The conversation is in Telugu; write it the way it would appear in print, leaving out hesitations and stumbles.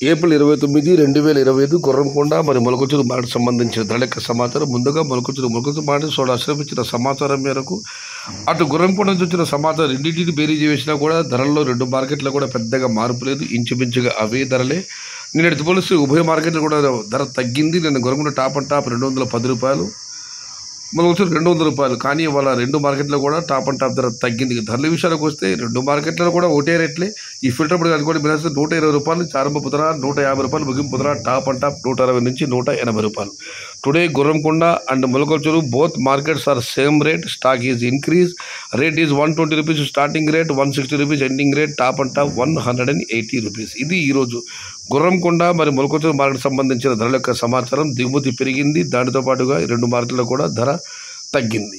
ఏప్రిల్ 29, 2025 గుర్రంకొండ మరి మొలకొచ్చురు మార్కెట్ సంబంధించిన ధరల యొక్క సమాచారం. ముందుగా మొలకొచ్చురు మార్కెట్ సోడా అశ్రఫ్ ఇచ్చిన సమాచారం మేరకు అటు గుర్రంకొండ నుంచి వచ్చిన సమాచారం రెండింటిని బేరీజ్ వేసినా కూడా ధరల్లో రెండు మార్కెట్లో కూడా పెద్దగా మార్పు లేదు, ఇంచుమించుగా అవే ధరలే. నిన్నటి పోలిస్తే ఉభయ మార్కెట్లు కూడా ధర తగ్గింది. నిన్న గుర్రంకొండ టాప్ అండ్ టాప్ 210 రూపాయలు, మొలకొచ్చురు 200 రూపాయలు. కానీ వాళ్ళ రెండు మార్కెట్లో కూడా టాప్ అండ్ టాప్ ధర తగ్గింది. ధరల విషయానికి వస్తే రెండు మార్కెట్లలో కూడా ఒకటే రేట్లే. ఈ ఫిల్టర్ బుడ్ అనుకోండి బిజినెస్ 120 రూపాయలు ఆరంభపు ధర, 150 రూపాయలు ముగింపు ధర, టాప్ అండ్ టాప్ 160 నుంచి 180 రూపాయలు. టుడే గుర్రంకొండ అండ్ మొలకొచ్చురు both markets are same rate. Stock is increase. Rate is 120 rupees starting rate, 160 rupees ending rate, top and top 180 rupees. ఇది ఈరోజు గుర్రంకొండ మరి మొలకొచ్చురు మార్కెట్ సంబంధించిన ధరల యొక్క సమాచారం. దిగుమతి పెరిగింది, దానితో పాటుగా ఈ రెండు మార్కెట్లో కూడా ధర తగ్గింది.